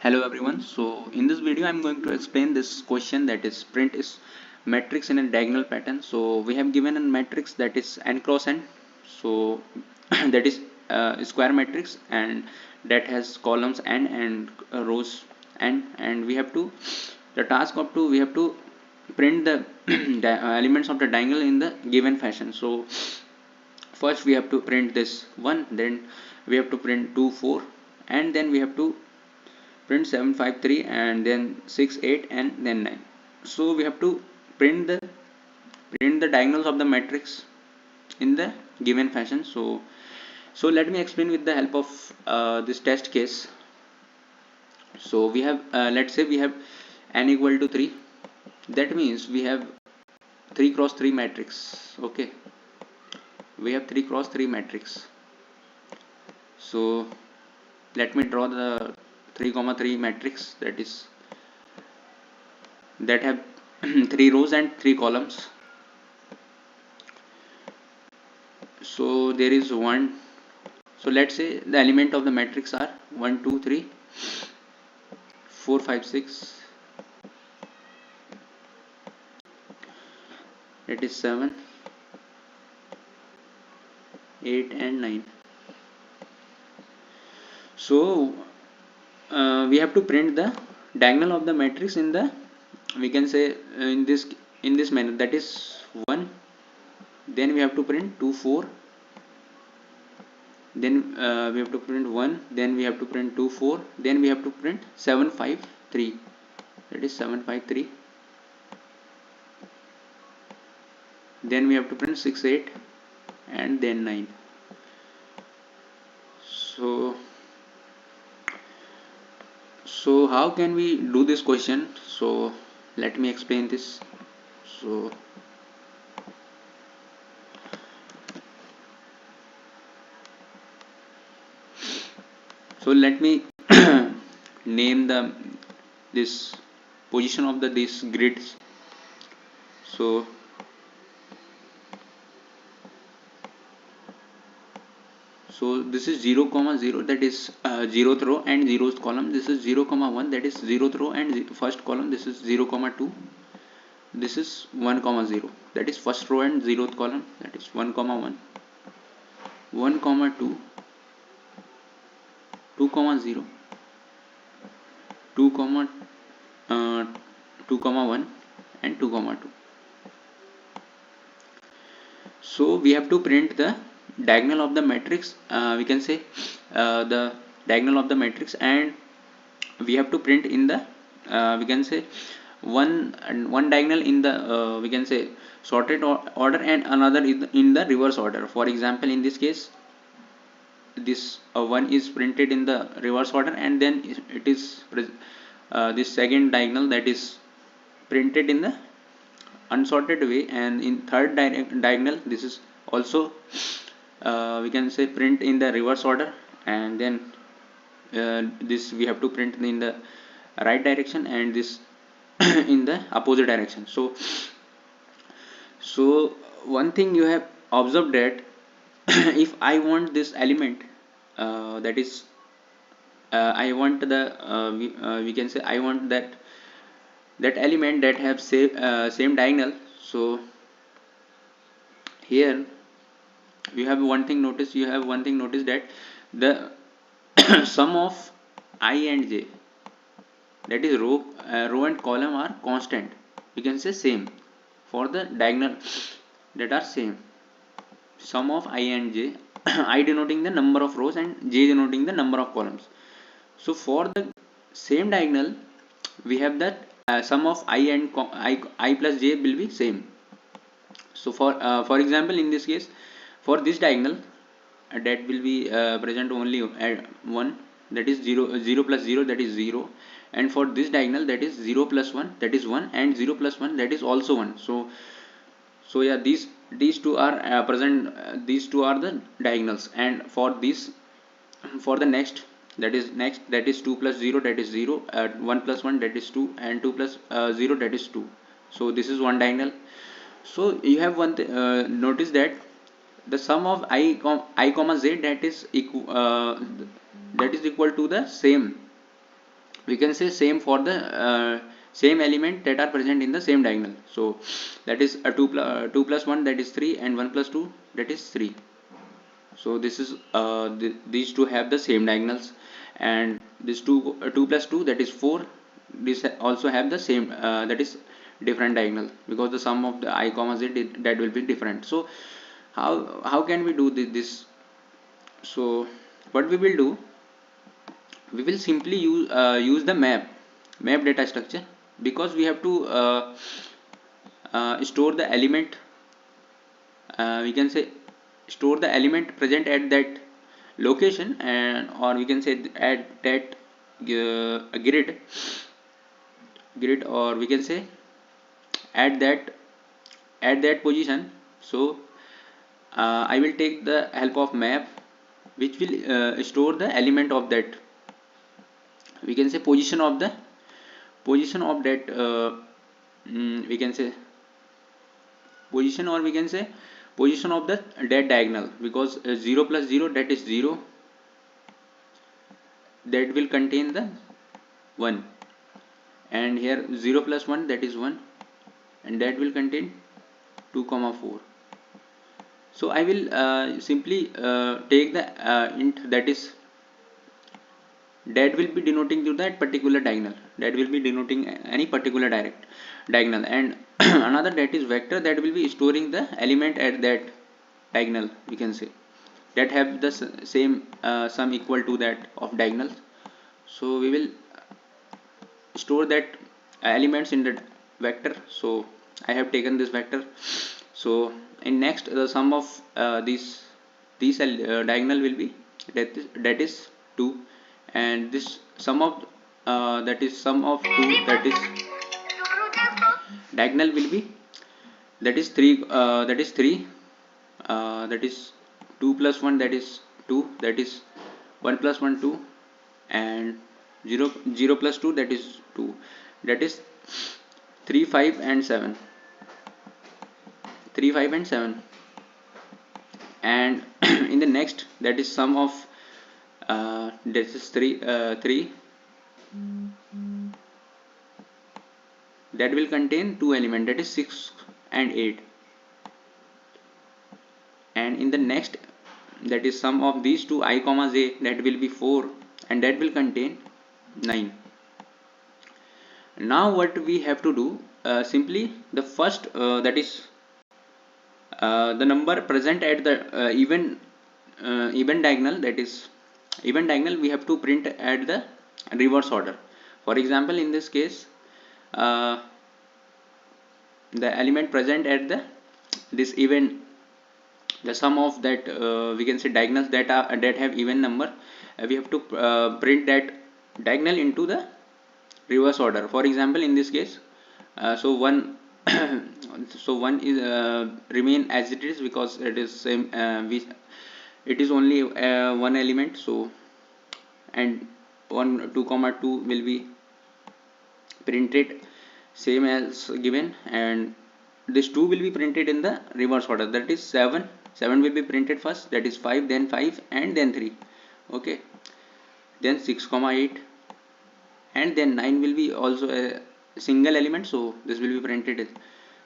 Hello everyone. So in this video I'm going to explain this question, that is print is matrix in a diagonal pattern. So we have given a matrix that is n cross n. So that is a square matrix and that has columns n and rows n, and we have to, the task of to, we have to print the elements of the diagonal in the given fashion. So first we have to print this 1, then we have to print 2 4, and then we have to print 753, and then 6 8, and then 9. So we have to print the diagonals of the matrix in the given fashion. So let me explain with the help of this test case. So we have, let's say we have n equal to 3. That means we have 3 cross 3 matrix. Okay, we have 3 cross 3 matrix. So let me draw the 3 comma 3 matrix, that have 3 rows and 3 columns. So there is one. So let's say the element of the matrix are 1 2 3 4 5 6, that is 7 8 and 9. So we have to print the diagonal of the matrix in the, we can say, in this manner, that is 1, then we have to print 2 4, then we have to print 1, then we have to print 2 4, then we have to print 7 5 3, that is 7 5 3, then we have to print 6 8, and then 9. So how can we do this question? So let me explain this. So let me name this position of these grids. So this is 0 comma 0, that is 0th row and 0th column. This is 0 comma 1, that is 0th row and first column. This is 0 comma 2, this is 1 comma 0, that is first row and 0th column, that is 1 comma 1, 1 comma 2, 2 comma 0, 2 comma 2 comma 1, and 2 comma 2. So we have to print the diagonal of the matrix, we can say the diagonal of the matrix, and we have to print in the, we can say, one diagonal in the, we can say, sorted order, and another in the reverse order. For example, in this case, this one is printed in the reverse order, and then it is this second diagonal that is printed in the unsorted way, and in third diagonal this is also, we can say, print in the reverse order, and then this we have to print in the right direction, and this in the opposite direction. So one thing you have observed, that if I want this element, that is I want the, we can say, I want that element that have same diagonal. So here you have one thing notice, that the sum of I and j, that is row and column, are constant, we can say same, for the diagonal that are same. Sum of I and j, I denoting the number of rows and j denoting the number of columns. So for the same diagonal, we have that sum of I and I plus j will be same. So for example, in this case, for this diagonal, that will be present only 1, that is 0 plus 0, that is 0, and for this diagonal, that is 0 plus 1, that is 1, and 0 plus 1, that is also 1. So yeah, these two are present, these two are the diagonals, and for this, for the next, that is 2 plus 0, that is 0, 1 plus 1, that is 2, and 2 plus 0, that is 2. So this is one diagonal. So you have one notice that the sum of I comma z, that is equal to the same we can say same for the same element that are present in the same diagonal. So that is a 2 plus 1, that is 3, and 1 plus 2, that is 3. So this is these two have the same diagonals, and this 2 plus 2, that is 4. This also have the same that is different diagonal, because the sum of the I comma z that will be different. So how can we do this? So what we will do, we will simply use the map data structure, because we have to store the element, we can say store the element present at that location, and or we can say at that grid, or we can say at that position. So I will take the help of map, which will store the element of that, we can say position of that we can say position, or we can say position of the that diagonal, because 0 plus 0, that is 0, that will contain the 1, and here 0 plus 1, that is 1, and that will contain 2 comma 4. So I will simply take the int that will be denoting to that particular diagonal, that will be denoting any particular diagonal, and another that is vector, that will be storing the element at that diagonal, we can say that have the same sum equal to that of diagonals. So we will store that elements in the vector. So I have taken this vector. So in next, the sum of these diagonal will be that is 2, and this sum of that is sum of 2, that is diagonal will be that is 3, that is 2 plus 1, that is 2, that is 1 plus 1 2, and 0 plus 2, that is 2, that is 3 5 and 7, 3 5 and 7. And in the next, that is sum of this is 3 that will contain two elements, that is 6 and 8. And in the next, that is sum of these two I comma j, that will be 4, and that will contain 9. Now what we have to do, simply the first that is the number present at the even diagonal, that is even diagonal, we have to print at the reverse order. For example, in this case, the element present at this even, the sum of that we can say diagonals that have even number, we have to print that diagonal into the reverse order. For example, in this case, so one so one is remain as it is, because it is same, it is only one element. So and 1 2 comma 2 will be printed same as given, and this 2 will be printed in the reverse order, that is 7 will be printed first, that is 5, then 5, and then 3. Okay, then 6 comma 8, and then 9 will be also a single element, so this will be printed.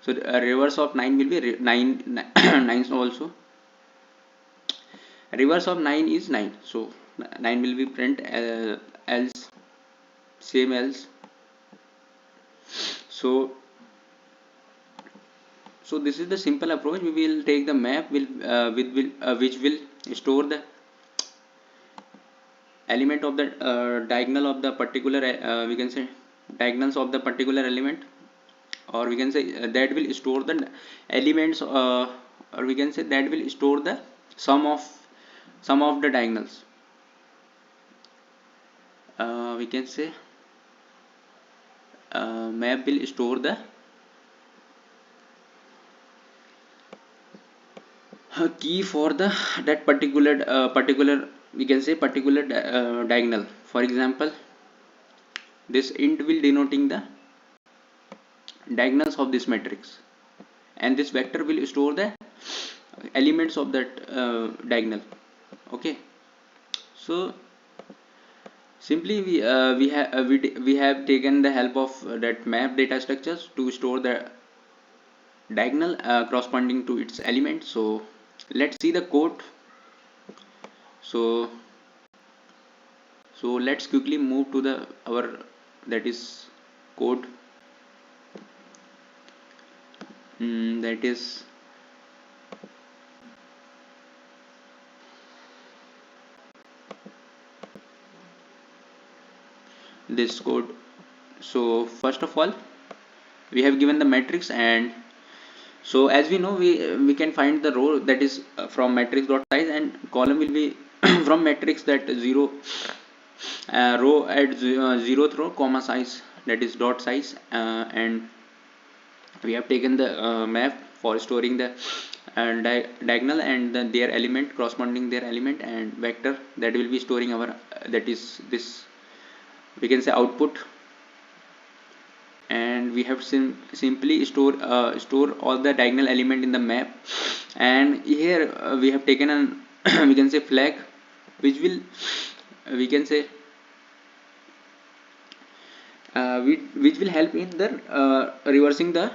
So the reverse of 9 will be 9 9 also. Reverse of 9 is 9, so 9 will be print else, same else. So this is the simple approach. We will take the map which will store the element of the diagonal of the particular we can say diagonals of the particular element, or we can say that will store the elements, or we can say that will store the sum of the diagonals. We can say map will store the key for the that particular we can say particular diagonal. For example, this int will denoting the diagonals of this matrix, and this vector will store the elements of that diagonal. Okay, so Simply we have taken the help of that map data structures to store the diagonal corresponding to its element. So let's see the code. So let's quickly move to the our that is code, that is this code. So first of all, we have given the matrix, and so as we know, we can find the row that is from matrix dot size, and column will be from matrix that zero row at zeroth row comma size, that is dot size, and we have taken the map for storing the diagonal and then their element corresponding their element, and vector that will be storing our that is this, we can say, output. And we have simply store all the diagonal element in the map, and here we have taken an we can say flag, which will we can say which will help in the reversing the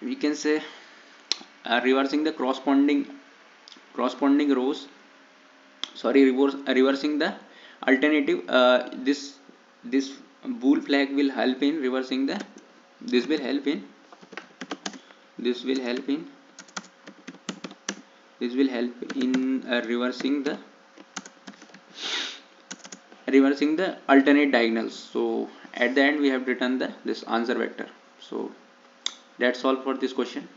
we can say reversing the corresponding rows, sorry, reversing the alternative. This bool flag will help in reversing the this will help in this will help in this will help in reversing the alternate diagonals. So at the end we have written the this answer vector. So that's all for this question.